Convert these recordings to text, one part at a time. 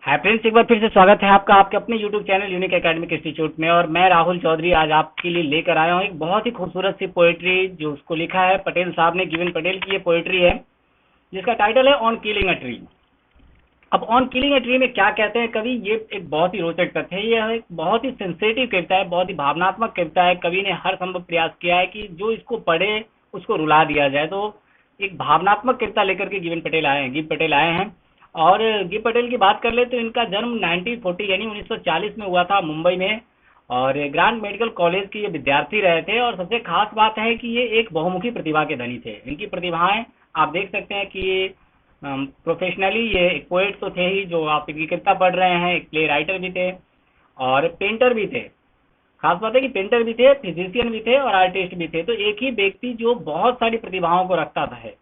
Hi friends, एक बार फिर से स्वागत है आपका आपके अपने YouTube channel unique academic institute में। और मैं राहुल चौधरी आज आपके लिए लेकर आया हूँ एक बहुत ही खूबसूरत सी पोएट्री जो उसको लिखा है पटेल साहब ने। गिवन पटेल की ये पोएट्री है जिसका टाइटल है ऑन किलिंग अ ट्री। अब ऑन किलिंग अ ट्री में क्या कहते हैं कवि, ये एक बहुत ही रोचक तथ्य है। यह एक बहुत ही सेंसेटिव कविता है, बहुत ही भावनात्मक कविता है। कवि ने हर संभव प्रयास किया है कि जो इसको पढ़े उसको रुला दिया जाए। तो एक भावनात्मक कविता लेकर के गिव पटेल आए हैं। और गिव पटेल की बात कर ले तो इनका जन्म 1940 यानी 1940 में हुआ था मुंबई में। और ग्रांट मेडिकल कॉलेज के ये विद्यार्थी रहे थे। और सबसे खास बात है कि ये एक बहुमुखी प्रतिभा के धनी थे। इनकी प्रतिभाएं आप देख सकते हैं कि ये प्रोफेशनली ये एक पोएट तो थे ही, जो आप इनकी कविता पढ़ रहे हैं, एक प्ले राइटर भी थे और पेंटर भी थे। खास बात है कि पेंटर भी थे, फिजिशियन भी थे और आर्टिस्ट भी थे। तो एक ही व्यक्ति जो बहुत सारी प्रतिभाओं को रखता था है,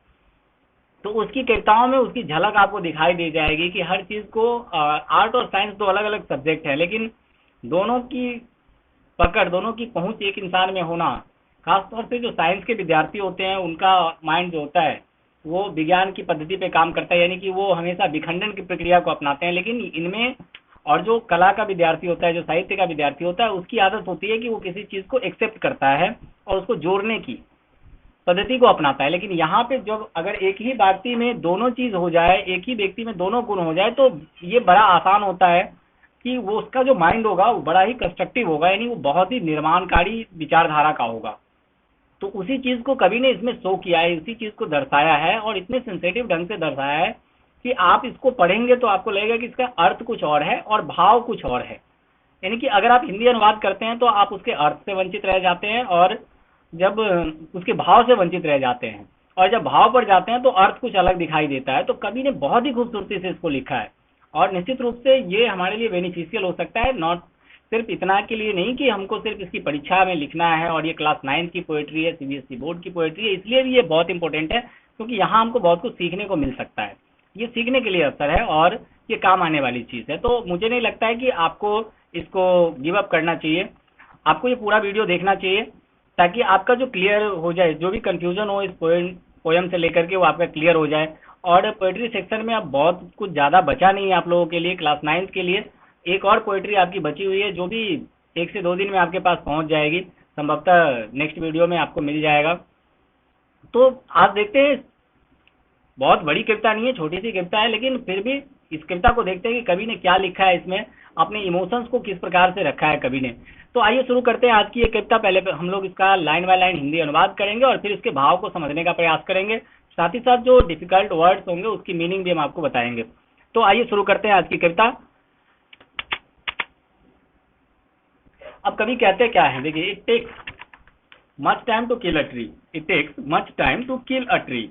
तो उसकी कविताओं में उसकी झलक आपको दिखाई दे जाएगी कि हर चीज को आर्ट और साइंस दो अलग अलग सब्जेक्ट है, लेकिन दोनों की पकड़, दोनों की पहुंच एक इंसान में होना। खासतौर से जो साइंस के विद्यार्थी होते हैं उनका माइंड जो होता है वो विज्ञान की पद्धति पे काम करता है, यानी कि वो हमेशा विखंडन की प्रक्रिया को अपनाते हैं। लेकिन इनमें और जो कला का विद्यार्थी होता है, जो साहित्य का विद्यार्थी होता है, उसकी आदत होती है कि वो किसी चीज को एक्सेप्ट करता है और उसको जोड़ने की पद्धति को अपनाता है। लेकिन यहाँ पे जब अगर एक ही व्यक्ति में दोनों चीज हो जाए, एक ही व्यक्ति में दोनों गुण हो जाए, तो ये बड़ा आसान होता है कि वो उसका जो माइंड होगा वो बड़ा ही कंस्ट्रक्टिव होगा, यानी वो बहुत ही निर्माणकारी विचारधारा का होगा। तो उसी चीज को कवि ने इसमें शो किया है, उसी चीज को दर्शाया है और इतने सेंसेटिव ढंग से दर्शाया है कि आप इसको पढ़ेंगे तो आपको लगेगा कि इसका अर्थ कुछ और है और भाव कुछ और है। यानी कि अगर आप हिंदी अनुवाद करते हैं तो आप उसके अर्थ से वंचित रह जाते हैं और जब उसके भाव से वंचित रह जाते हैं, और जब भाव पर जाते हैं तो अर्थ कुछ अलग दिखाई देता है। तो कवि ने बहुत ही खूबसूरती से इसको लिखा है और निश्चित रूप से ये हमारे लिए बेनिफिशियल हो सकता है। नॉट सिर्फ इतना के लिए नहीं कि हमको सिर्फ इसकी परीक्षा में लिखना है, और ये क्लास 9 की पोएट्री है, सीबीएसई बोर्ड की पोएट्री है, इसलिए भी ये बहुत इंपॉर्टेंट है क्योंकि यहाँ हमको बहुत कुछ सीखने को मिल सकता है। ये सीखने के लिए अवसर है और ये काम आने वाली चीज़ है। तो मुझे नहीं लगता है कि आपको इसको गिव अप करना चाहिए। आपको ये पूरा वीडियो देखना चाहिए ताकि आपका जो क्लियर हो जाए, जो भी कंफ्यूजन हो इस पोएम से लेकर के वो आपका क्लियर हो जाए। और पोएट्री सेक्शन में अब बहुत कुछ ज़्यादा बचा नहीं है आप लोगों के लिए, क्लास 9 के लिए। एक और पोएट्री आपकी बची हुई है जो भी 1 से 2 दिन में आपके पास पहुंच जाएगी, संभवतः नेक्स्ट वीडियो में आपको मिल जाएगा। तो आज देखते हैं, बहुत बड़ी कविता नहीं है, छोटी सी कविता है, लेकिन फिर भी इस कविता को देखते हैं कि कवि ने क्या लिखा है, इसमें अपने इमोशंस को किस प्रकार से रखा है कवि ने। तो आइए शुरू करते हैं आज की ये कविता। पहले हम लोग इसका लाइन बाय लाइन हिंदी अनुवाद करेंगे और फिर इसके भाव को समझने का प्रयास करेंगे। साथ ही साथ जो डिफिकल्ट वर्ड्स होंगे उसकी मीनिंग भी हम आपको बताएंगे। तो आइए शुरू करते हैं आज की कविता। अब कवि कहते क्या है, देखिए, it takes much time to kill a tree, it takes much time to kill a tree,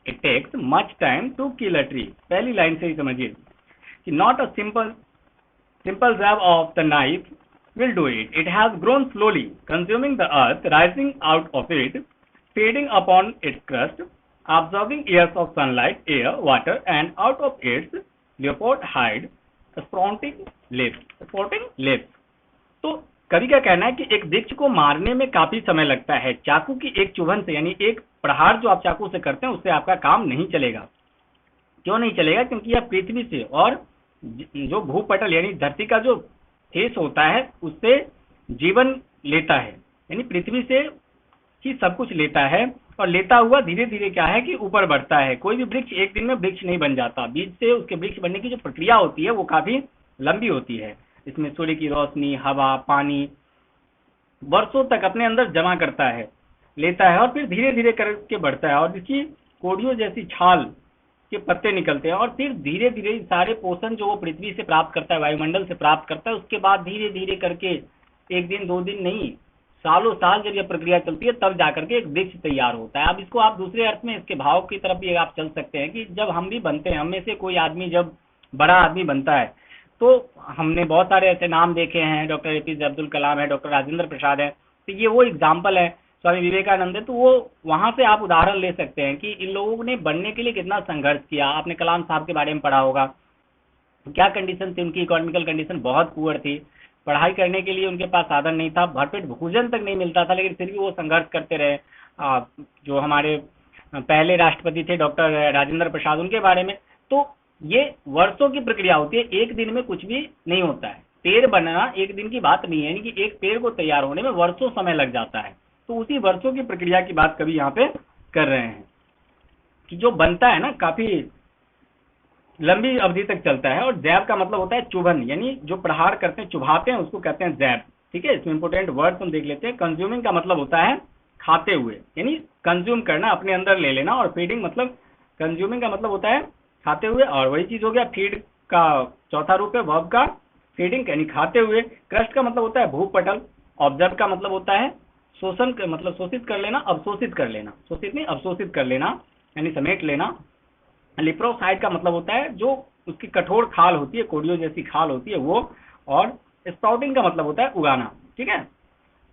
it takes much time to kill a tree. पहली लाइन से ही समझिए कि not a simple jab of the knife will do it. It has grown slowly, consuming the earth, rising out of it, feeding upon its crust, absorbing years of sunlight, air, water, and out of its leopard hide, sprouting leaves. तो कवि का कहना है कि एक वृक्ष को मारने में काफी समय लगता है। चाकू की एक चुभन से, यानी एक प्रहार जो आप चाकू से करते हैं, उससे आपका काम नहीं चलेगा। क्यों नहीं चलेगा? क्योंकि यह पृथ्वी से और जो भूपटल यानी धरती का जो फेस होता है उससे जीवन लेता है, यानी पृथ्वी से ही सब कुछ लेता है और लेता हुआ धीरे धीरे क्या है कि ऊपर बढ़ता है। कोई भी वृक्ष एक दिन में वृक्ष नहीं बन जाता। बीज से उसके वृक्ष बनने की जो प्रक्रिया होती है वो काफी लंबी होती है। इसमें सूर्य की रोशनी, हवा, पानी वर्षों तक अपने अंदर जमा करता है, लेता है और फिर धीरे धीरे करके बढ़ता है। और इसकी कोडियों जैसी छाल के पत्ते निकलते हैं और फिर धीरे धीरे सारे पोषण जो वो पृथ्वी से प्राप्त करता है, वायुमंडल से प्राप्त करता है, उसके बाद धीरे धीरे करके एक दिन 2 दिन नहीं, सालों साल जब यह प्रक्रिया चलती है तब जाकर के एक वृक्ष तैयार होता है। अब इसको आप दूसरे अर्थ में इसके भाव की तरफ भी आप चल सकते हैं कि जब हम भी बनते हैं, हम में से कोई आदमी जब बड़ा आदमी बनता है, तो हमने बहुत सारे ऐसे नाम देखे हैं, डॉक्टर एपीजे अब्दुल कलाम है, डॉक्टर राजेंद्र प्रसाद है, तो ये वो एग्जाम्पल है, स्वामी विवेकानंद है। तो वो वहां से आप उदाहरण ले सकते हैं कि इन लोगों ने बनने के लिए कितना संघर्ष किया। आपने कलाम साहब के बारे में पढ़ा होगा, क्या कंडीशन थी उनकी, इकोनॉमिकल कंडीशन बहुत पुअर थी, पढ़ाई करने के लिए उनके पास साधन नहीं था, भरपेट भोजन तक नहीं मिलता था, लेकिन फिर भी वो संघर्ष करते रहे। जो हमारे पहले राष्ट्रपति थे डॉक्टर राजेंद्र प्रसाद, उनके बारे में, तो ये वर्षों की प्रक्रिया होती है, एक दिन में कुछ भी नहीं होता है। पेड़ बनना एक दिन की बात नहीं है, यानी कि एक पेड़ को तैयार होने में वर्षों समय लग जाता है। तो उसी वर्षों की प्रक्रिया की बात कभी यहाँ पे कर रहे हैं कि जो बनता है ना काफी लंबी अवधि तक चलता है। और जैब का मतलब होता है चुभन, यानी जो प्रहार करते हैं, चुभाते हैं, उसको कहते हैं जैब। ठीक है, इसमें इंपोर्टेंट वर्ड हम देख लेते हैं। कंज्यूमिंग का मतलब होता है खाते हुए, यानी कंज्यूम करना, अपने अंदर ले लेना। और फीडिंग मतलब, कंज्यूमिंग का मतलब होता है खाते हुए, और वही चीज हो गया फीड का चौथा रूप है वर्ब का, फीडिंग यानी खाते हुए। क्रस्ट का मतलब होता है भूपटल। ऑब्जर्व का मतलब होता है शोषण मतलब शोषित कर लेना, अवशोषित कर लेना, शोषित नहीं अवशोषित कर लेना, यानी समेट लेना। लिप्रोसाइड का मतलब होता है जो उसकी कठोर खाल होती है, कोडियो जैसी खाल होती है वो। और स्प्राउटिंग का मतलब होता है उगाना। ठीक है,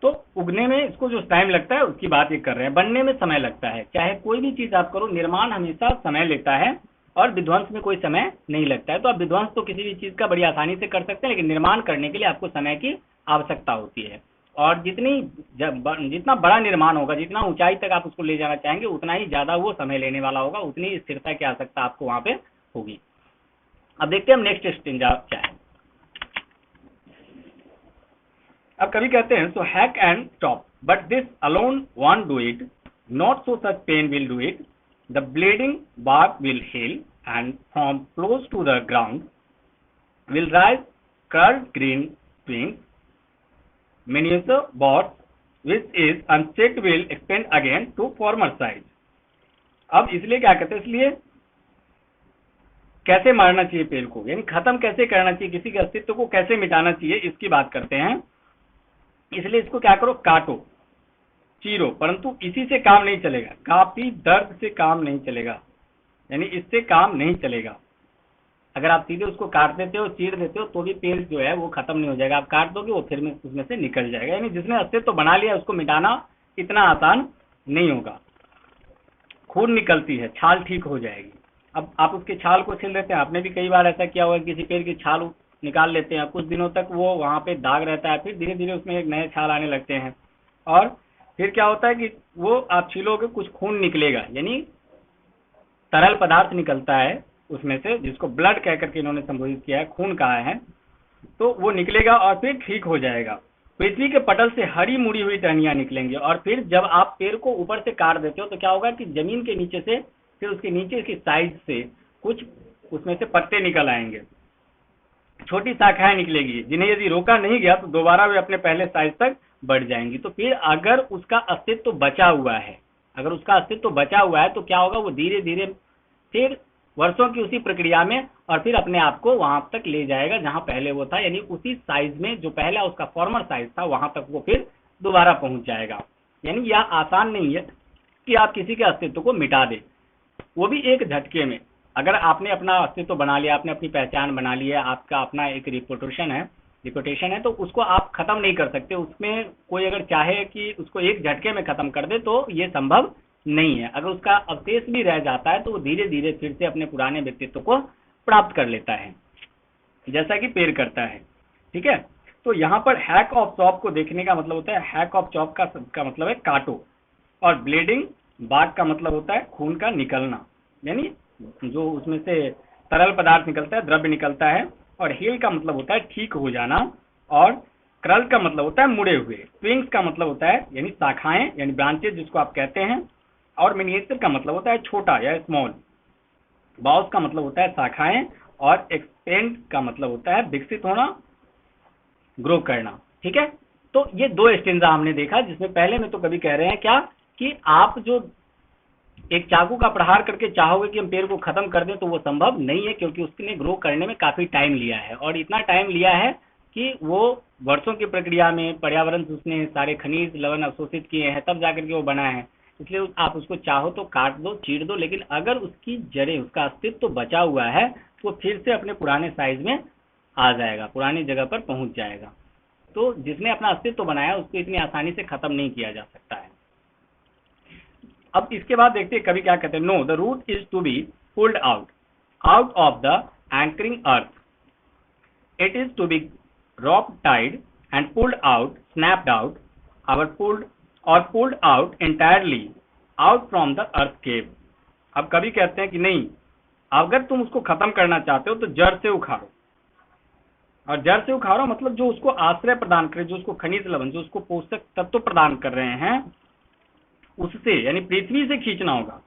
तो उगने में इसको जो टाइम लगता है उसकी बात ये कर रहे हैं। बनने में समय लगता है, चाहे कोई भी चीज आप करो, निर्माण हमेशा समय लेता है और विध्वंस में कोई समय नहीं लगता है। तो आप विध्वंस तो किसी भी चीज का बड़ी आसानी से कर सकते हैं, लेकिन निर्माण करने के लिए आपको समय की आवश्यकता होती है। और जितना बड़ा निर्माण होगा, जितना ऊंचाई तक आप उसको ले जाना चाहेंगे, उतना ही ज्यादा वो समय लेने वाला होगा, उतनी स्थिरता की आवश्यकता आपको वहां पे होगी। अब देखते हैं हम नेक्स्ट स्टेंजा क्या है। अब कभी कहते हैं so hack and stop but this alone won't do it, not so such pain will do it, the bleeding bark will heal and from close to the ground will rise curled green wings, miniature bots which is unchecked will expand again to former size। अब इसलिए क्या कहते हैं, इसलिए कैसे मारना चाहिए पेड़ को, यानी खत्म कैसे करना चाहिए, किसी के अस्तित्व को कैसे मिटाना चाहिए, इसकी बात करते हैं। इसलिए इसको क्या करो, काटो, चीरो, परंतु इसी से काम नहीं चलेगा, काफी दर्द से काम नहीं चलेगा, यानी इससे काम नहीं चलेगा। अगर आप सीधे उसको काट देते हो, चीर देते हो, तो भी पेड़ जो है वो खत्म नहीं हो जाएगा। आप काट दोगे वो फिर उसमें से निकल जाएगा, यानी जिसने अस्तित्व बना लिया उसको मिटाना इतना आसान नहीं होगा। खून निकलती है, छाल ठीक हो जाएगी। अब आप उसके छाल को छील देते हैं, आपने भी कई बार ऐसा किया होगा, किसी पेड़ की छाल निकाल लेते हैं, कुछ दिनों तक वो वहां पे दाग रहता है, फिर धीरे धीरे उसमें एक नए छाल आने लगते हैं। और फिर क्या होता है कि वो आप छीलोगे, कुछ खून निकलेगा, यानी तरल पदार्थ निकलता है उसमें से, जिसको ब्लड कह करके इन्होंने संबोधित किया है, खून कहा है। तो वो निकलेगा और फिर ठीक हो जाएगा। पृथ्वी के पटल से हरी मुड़ी हुई टहनियां निकलेंगी। और फिर जब आप पेड़ को ऊपर से काट देते हो तो क्या होगा कि जमीन के नीचे से, फिर उसके नीचे की साइड से कुछ उसमें से पत्ते निकल आएंगे, छोटी शाखाएं निकलेगी, जिन्हें यदि रोका नहीं गया तो दोबारा वे अपने पहले साइज तक बढ़ जाएंगी। तो फिर अगर उसका अस्तित्व बचा हुआ है, अगर उसका अस्तित्व बचा हुआ है तो क्या होगा, वो धीरे धीरे फिर वर्षों की उसी प्रक्रिया में और फिर अपने आप को वहां तक ले जाएगा जहां पहले वो था, यानी उसी साइज में जो पहला उसका फॉर्मर साइज था वहां तक वो फिर दोबारा पहुंच जाएगा। यानी यह आसान नहीं है कि आप किसी के अस्तित्व को मिटा दें, वो भी एक झटके में। अगर आपने अपना अस्तित्व बना लिया, आपने अपनी पहचान बना ली है, आपका अपना एक रिपोर्टेशन है, तो उसको आप खत्म नहीं कर सकते। उसमें कोई अगर चाहे कि उसको एक झटके में खत्म कर दे तो ये संभव नहीं है। अगर उसका अवशेष भी रह जाता है तो वो धीरे धीरे फिर से अपने पुराने व्यक्तित्व को प्राप्त कर लेता है, जैसा कि पेड़ करता है। ठीक है, तो यहाँ पर हैक ऑफ चॉप को देखने का मतलब होता है, हैक ऑफ चॉप का मतलब है काटो, और ब्लीडिंग बार्क का मतलब होता है खून का निकलना, यानी जो उसमें से तरल पदार्थ निकलता है, द्रव्य निकलता है। और हील का मतलब होता है ठीक हो जाना। और क्रल का मतलब होता है मुड़े हुए। ट्विंग्स का मतलब होता है यानी शाखाएं, यानी ब्रांचेज जिसको आप कहते हैं। और मिनिएचर का मतलब होता है छोटा या स्मॉल। बाउस का मतलब होता है शाखाएं। और एक्सपेंड का मतलब होता है विकसित होना, ग्रो करना। ठीक है, तो ये दो स्टेंजा हमने देखा, जिसमें पहले में तो कभी कह रहे हैं क्या कि आप जो एक चाकू का प्रहार करके चाहोगे कि हम पेड़ को खत्म कर दें तो वो संभव नहीं है, क्योंकि उसने ग्रो करने में काफी टाइम लिया है। और इतना टाइम लिया है कि वो वर्षों की प्रक्रिया में पर्यावरण से उसने सारे खनिज लवण अवशोषित किए हैं, तब जाकर के वो बना है। इसलिए आप उसको चाहो तो काट दो, चीर दो, लेकिन अगर उसकी जड़ें, उसका अस्तित्व तो बचा हुआ है, तो फिर से अपने पुराने साइज में आ जाएगा, पुरानी जगह पर पहुंच जाएगा। तो जिसने अपना अस्तित्व बनाया उसको इतनी आसानी से खत्म नहीं किया जा सकता है। अब इसके बाद देखते हैं कवि क्या कहते हैं। No, the root is to be pulled out of the anchoring earth, it is to be rope tied and pulled out, snapped out, pulled out entirely out from the earth cave। अब कभी कहते हैं कि नहीं, अगर तुम उसको खत्म करना चाहते हो तो जड़ से उखाड़ो, और जड़ से उखाड़ो मतलब जो उसको आश्रय प्रदान करे, जो उसको खनिज लवण, जो उसको पोषक तत्व प्रदान कर रहे हैं, उससे यानी पृथ्वी से खींचना होगा,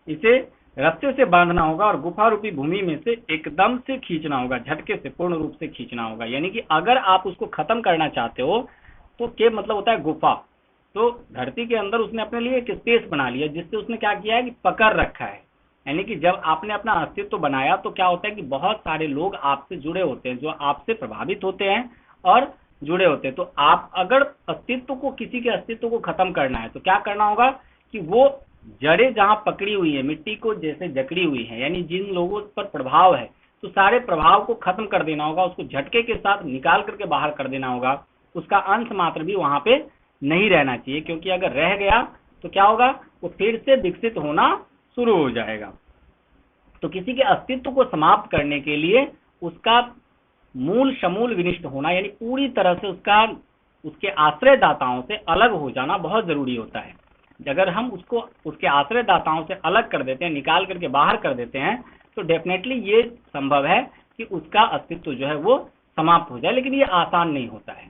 इसे रस्से से बांधना होगा और गुफा रूपी भूमि में से एकदम से खींचना होगा, झटके से पूर्ण रूप से खींचना होगा। यानी कि अगर आप उसको खत्म करना चाहते हो तो केव मतलब होता है गुफा, तो धरती के अंदर उसने अपने लिए एक स्पेस बना लिया, जिससे उसने क्या किया है कि पकड़ रखा है। यानी कि जब आपने अपना अस्तित्व बनाया तो क्या होता है कि बहुत सारे लोग आपसे जुड़े होते हैं, जो आपसे प्रभावित होते हैं और जुड़े होते हैं। तो आप अगर अस्तित्व को, किसी के अस्तित्व को खत्म करना है तो क्या करना होगा कि वो जड़ें जहां पकड़ी हुई है, मिट्टी को जैसे जकड़ी हुई है, यानी जिन लोगों पर प्रभाव है, तो सारे प्रभाव को खत्म कर देना होगा, उसको झटके के साथ निकाल करके बाहर कर देना होगा। उसका अंश मात्र भी वहां पे नहीं रहना चाहिए, क्योंकि अगर रह गया तो क्या होगा, वो फिर से विकसित होना शुरू हो जाएगा। तो किसी के अस्तित्व को समाप्त करने के लिए उसका मूल समूल विनिष्ट होना, यानी पूरी तरह से उसका, उसके आश्रयदाताओं से अलग हो जाना बहुत जरूरी होता है। अगर हम उसको उसके आश्रयदाताओं से अलग कर देते हैं, निकाल करके बाहर कर देते हैं, तो डेफिनेटली ये संभव है कि उसका अस्तित्व जो है वो समाप्त हो जाए, लेकिन ये आसान नहीं होता है।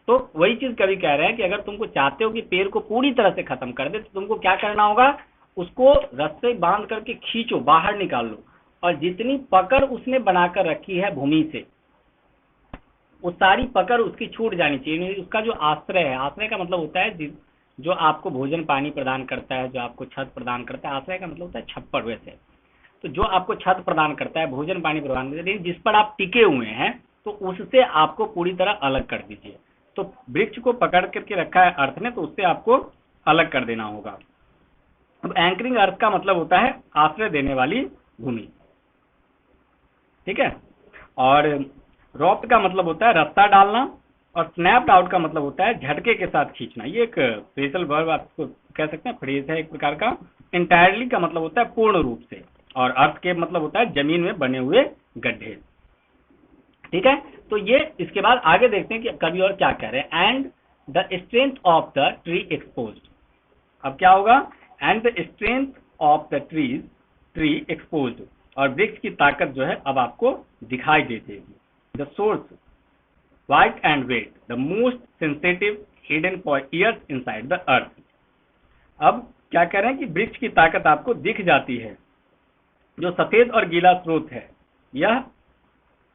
तो वही चीज कवि कह रहे हैं कि अगर तुमको चाहते हो कि पेड़ को पूरी तरह से खत्म कर दे, तो तुमको क्या करना होगा, उसको रस्से बांध करके खींचो, बाहर निकाल लो, और जितनी पकड़ उसने बनाकर रखी है भूमि से, वो सारी पकड़ उसकी छूट जानी चाहिए। उसका जो आश्रय है, आश्रय का मतलब होता है जो आपको भोजन पानी प्रदान करता है, जो आपको छत प्रदान करता है। आश्रय का मतलब होता है छप्पर, वैसे तो जो आपको छत प्रदान करता है, भोजन पानी प्रदान करता है, जिस पर आप टिके हुए हैं, तो उससे आपको पूरी तरह अलग कर दीजिए। तो वृक्ष को पकड़ करके रखा है अर्थ ने, तो उससे आपको अलग कर देना होगा। अब एंकरिंग अर्थ का मतलब होता है आश्रय देने वाली भूमि, ठीक है। और रॉप्ट का मतलब होता है रास्ता डालना, और स्नैप्ड आउट का मतलब होता है झटके के साथ खींचना। ये एक फ्रेजल वर्ब आपको कह सकते हैं, फ्रेज है एक प्रकार का। इंटायरली का मतलब होता है पूर्ण रूप से, और अर्थ के मतलब होता है जमीन में बने हुए गड्ढे, ठीक है। तो ये इसके बाद आगे देखते हैं कि कवि और क्या कह रहे हैं। And the strength of the tree exposed, अब क्या होगा, and the strength of the tree exposed, और वृक्ष की ताकत जो है अब आपको दिखाई दे देगी। The source white and red, the most sensitive hidden for years inside the earth. अब क्या कह रहे हैं कि वृक्ष की ताकत आपको दिख जाती है। जो सफेद और गीला स्रोत है यह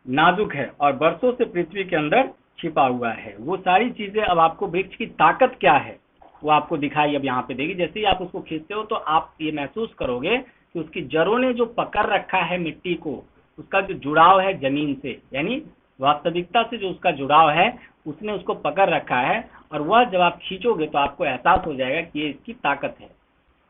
नाजुक है और बरसों से पृथ्वी के अंदर छिपा हुआ है। वो सारी चीजें अब आपको, वृक्ष की ताकत क्या है वो आपको दिखाई अब यहाँ पे देगी। जैसे ही आप उसको खींचते हो तो आप ये महसूस करोगे कि उसकी जड़ों ने जो पकड़ रखा है मिट्टी को, उसका जो जुड़ाव है जमीन से, यानी वास्तविकता से जो उसका जुड़ाव है, उसने उसको पकड़ रखा है। और वह जब आप खींचोगे तो आपको एहसास हो जाएगा कि ये इसकी ताकत है।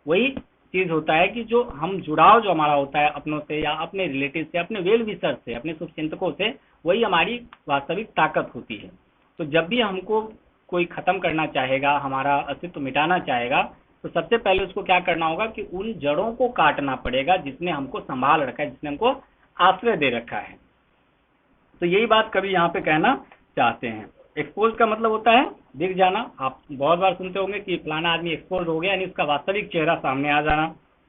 वही चीज होता है कि जो हम जुड़ाव जो हमारा होता है अपनों से, या अपने रिलेटिव से, अपने वेल विशर से, अपने शुभचिंतकों से, वही हमारी वास्तविक ताकत होती है। तो जब भी हमको कोई खत्म करना चाहेगा, हमारा अस्तित्व मिटाना चाहेगा, तो सबसे पहले उसको क्या करना होगा कि उन जड़ों को काटना पड़ेगा जिसने हमको संभाल रखा है, जिसने हमको आश्रय दे रखा है। तो यही बात कभी यहाँ पे कहना चाहते हैं। एक्सपोज का मतलब होता है दिख जाना। आप बहुत बार सुनते होंगे कि फलाना आदमी एक्सपोज हो गया, यानी उसका वास्तविक चेहरा सामने आ जाना,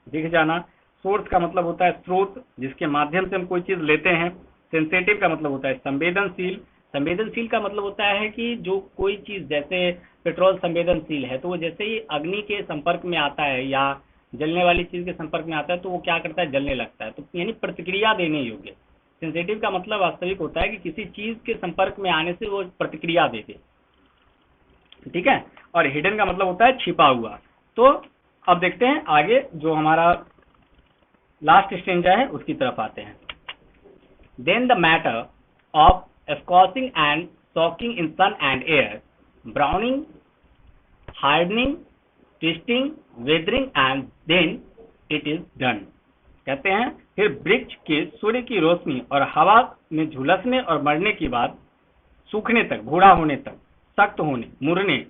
दिख जाना। सोर्स का मतलब होता है स्रोत, जिसके माध्यम से हम कोई चीज लेते हैं। सेंसेटिव का मतलब होता है संवेदनशील। संवेदनशील का मतलब होता है कि जो कोई चीज, जैसे पेट्रोल संवेदनशील है, तो वो जैसे ही अग्नि के संपर्क में आता है या जलने वाली चीज के संपर्क में आता है तो वो क्या करता है, जलने लगता है, तो यानी प्रतिक्रिया देने योग्य। सेंसिटिव का मतलब वास्तविक होता है कि किसी चीज के संपर्क में आने से वो प्रतिक्रिया दे दे, ठीक है। और हिडन का मतलब होता है छिपा हुआ। तो अब देखते हैं आगे, जो हमारा लास्ट स्टेंजा है उसकी तरफ आते हैं। Then the matter of scorching and soaking in sun and air, browning, hardening, twisting, weathering, and then it is done. कहते हैं फिर वृक्ष के सूर्य की रोशनी और हवा में झुलसने और मरने की बाद, सूखने तक, बूढ़ा होने तक, सख्त होने, मुरने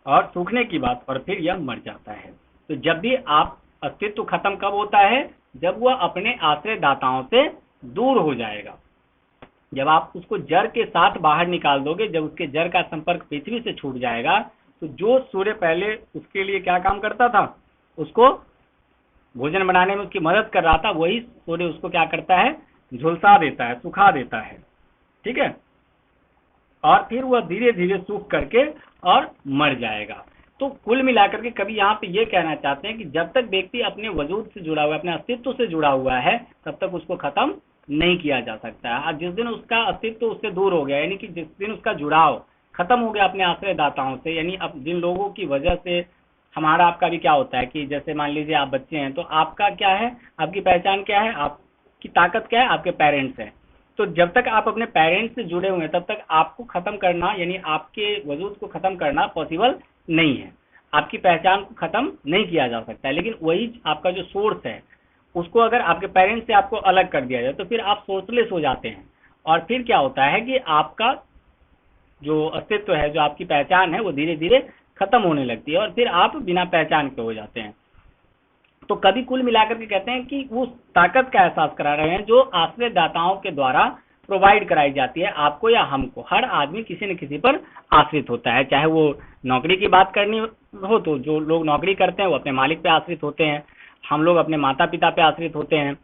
और सूखने की बात, और फिर यह मर जाता है। तो जब भी आप, अस्तित्व खत्म कब होता है, जब वह अपने आश्रयदाताओं से दूर हो जाएगा। जब आप उसको जड़ के साथ बाहर निकाल दोगे, जब उसके जड़ का संपर्क पृथ्वी से छूट जाएगा, तो जो सूर्य पहले उसके लिए क्या काम करता था, उसको भोजन बनाने में उसकी मदद कर रहा था, वही सूर्य उसको क्या करता है, झुलसा देता है, सुखा देता है। ठीक है, और फिर वह धीरे धीरे सूख करके और मर जाएगा। तो कुल मिलाकर के कभी यहाँ पे ये कहना चाहते हैं कि जब तक व्यक्ति अपने वजूद से जुड़ा हुआ है, अपने अस्तित्व से जुड़ा हुआ है, तब तक उसको खत्म नहीं किया जा सकता है। जिस दिन उसका अस्तित्व उससे दूर हो गया, यानी कि जिस दिन उसका जुड़ाव खत्म हो गया अपने आश्रयदाताओं से, यानी अब जिन लोगों की वजह से हमारा आपका भी क्या होता है कि जैसे मान लीजिए आप बच्चे हैं, तो आपका क्या है, आपकी पहचान क्या है, आपकी ताकत क्या है, आपके पेरेंट्स हैं। तो जब तक आप अपने पेरेंट्स से जुड़े हुए हैं, तब तक आपको खत्म करना, यानी आपके वजूद को खत्म करना पॉसिबल नहीं है। आपकी पहचान को खत्म नहीं किया जा सकता है। लेकिन वही आपका जो सोर्स है, उसको अगर आपके पेरेंट्स से आपको अलग कर दिया जाए, तो फिर आप सोर्सलेस हो जाते हैं। और फिर क्या होता है कि आपका जो अस्तित्व है, जो आपकी पहचान है, वो धीरे धीरे खत्म होने लगती है और फिर आप बिना पहचान के हो जाते हैं। तो कभी कुल मिलाकर के कहते हैं कि उस ताकत का एहसास करा रहे हैं जो आश्रयदाताओं के द्वारा प्रोवाइड कराई जाती है आपको या हमको। हर आदमी किसी न किसी पर आश्रित होता है, चाहे वो नौकरी की बात करनी हो तो जो लोग नौकरी करते हैं वो अपने मालिक पे आश्रित होते हैं, हम लोग अपने माता पिता पे आश्रित होते हैं,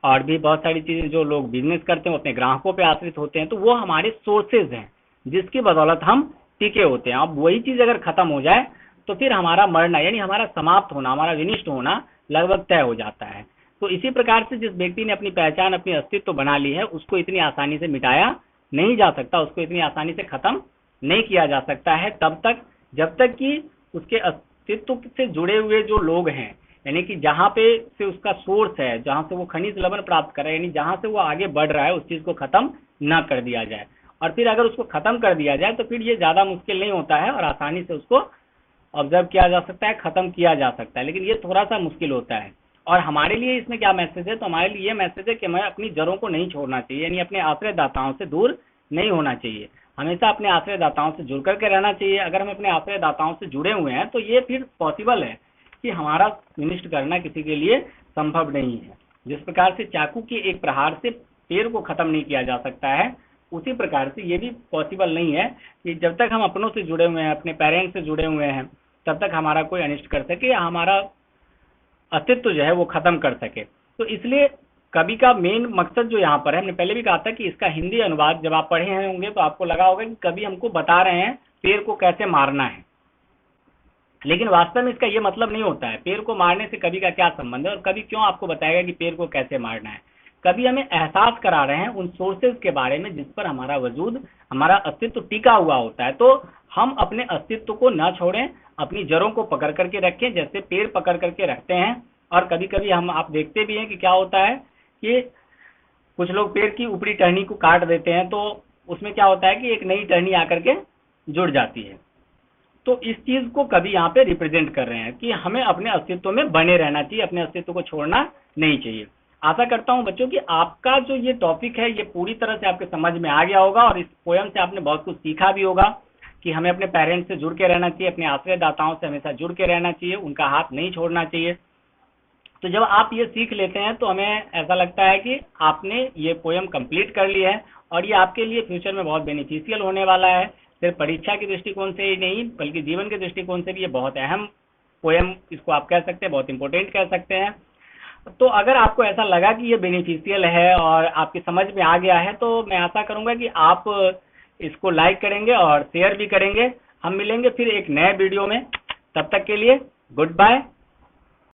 और भी बहुत सारी चीजें जो लोग बिजनेस करते हैं वो अपने ग्राहकों पे आश्रित होते हैं। तो वो हमारे सोर्सेज हैं जिसकी बदौलत हम टिके होते हैं। अब वही चीज अगर खत्म हो जाए तो फिर हमारा मरना, यानी हमारा समाप्त होना, हमारा विनिष्ट होना लगभग तय हो जाता है। तो इसी प्रकार से जिस व्यक्ति ने अपनी पहचान, अपनी अस्तित्व बना ली है, उसको इतनी आसानी से मिटाया नहीं जा सकता, उसको इतनी आसानी से खत्म नहीं किया जा सकता है तब तक जब तक कि उसके अस्तित्व से जुड़े हुए जो लोग हैं, यानी कि जहाँ पे से उसका सोर्स है, जहाँ से वो खनिज लवण प्राप्त कर रहा है, यानी जहाँ से वो आगे बढ़ रहा है, उस चीज को खत्म न कर दिया जाए। और फिर अगर उसको खत्म कर दिया जाए तो फिर ये ज्यादा मुश्किल नहीं होता है और आसानी से उसको ऑब्जर्व किया जा सकता है, खत्म किया जा सकता है। लेकिन ये थोड़ा सा मुश्किल होता है। और हमारे लिए इसमें क्या मैसेज है, तो हमारे लिए ये मैसेज है कि हमें अपनी जड़ों को नहीं छोड़ना चाहिए, यानी अपने आश्रयदाताओं से दूर नहीं होना चाहिए, हमेशा अपने आश्रयदाताओं से जुड़ करके रहना चाहिए। अगर हम अपने आश्रयदाताओं से जुड़े हुए हैं तो ये फिर पॉसिबल है कि हमारा विनिष्ट करना किसी के लिए संभव नहीं है। जिस प्रकार से चाकू के एक प्रहार से पेड़ को खत्म नहीं किया जा सकता है, उसी प्रकार से ये भी पॉसिबल नहीं है कि जब तक हम अपनों से जुड़े हुए हैं, अपने पेरेंट्स से जुड़े हुए हैं, तब तक हमारा कोई अनिष्ट कर सके या हमारा अस्तित्व जो है वो खत्म कर सके। तो इसलिए कवि का मेन मकसद जो यहाँ पर है, हमने पहले भी कहा था कि इसका हिंदी अनुवाद जब आप पढ़े होंगे तो आपको लगा होगा कि कवि हमको बता रहे हैं पेड़ को कैसे मारना है, लेकिन वास्तव में इसका ये मतलब नहीं होता है। पेड़ को मारने से कवि का क्या संबंध है और कवि क्यों आपको बताएगा कि पेड़ को कैसे मारना है। कवि हमें एहसास करा रहे हैं उन सोर्सेज के बारे में जिस पर हमारा वजूद, हमारा अस्तित्व टिका हुआ होता है। तो हम अपने अस्तित्व को ना छोड़ें, अपनी जड़ों को पकड़ करके रखें, जैसे पेड़ पकड़ करके रखते हैं। और कभी कभी हम आप देखते भी हैं कि क्या होता है कि कुछ लोग पेड़ की ऊपरी टहनी को काट देते हैं, तो उसमें क्या होता है कि एक नई टहनी आकर के जुड़ जाती है। तो इस चीज को कभी यहाँ पे रिप्रेजेंट कर रहे हैं कि हमें अपने अस्तित्व में बने रहना चाहिए, अपने अस्तित्व को छोड़ना नहीं चाहिए। आशा करता हूं बच्चों कि आपका जो ये टॉपिक है ये पूरी तरह से आपके समझ में आ गया होगा और इस पोयम से आपने बहुत कुछ सीखा भी होगा कि हमें अपने पेरेंट्स से जुड़ के रहना चाहिए, अपने आश्रयदाताओं से हमेशा जुड़ के रहना चाहिए, उनका हाथ नहीं छोड़ना चाहिए। तो जब आप ये सीख लेते हैं तो हमें ऐसा लगता है कि आपने ये पोयम कंप्लीट कर ली है और ये आपके लिए फ्यूचर में बहुत बेनिफिशियल होने वाला है। सिर्फ परीक्षा के दृष्टिकोण से ही नहीं बल्कि जीवन के दृष्टिकोण से भी ये बहुत अहम पोयम, इसको आप कह सकते हैं, बहुत इंपॉर्टेंट कह सकते हैं। तो अगर आपको ऐसा लगा कि ये बेनिफिशियल है और आपकी समझ में आ गया है, तो मैं आशा करूंगा कि आप इसको लाइक करेंगे और शेयर भी करेंगे। हम मिलेंगे फिर एक नए वीडियो में, तब तक के लिए गुड बाय।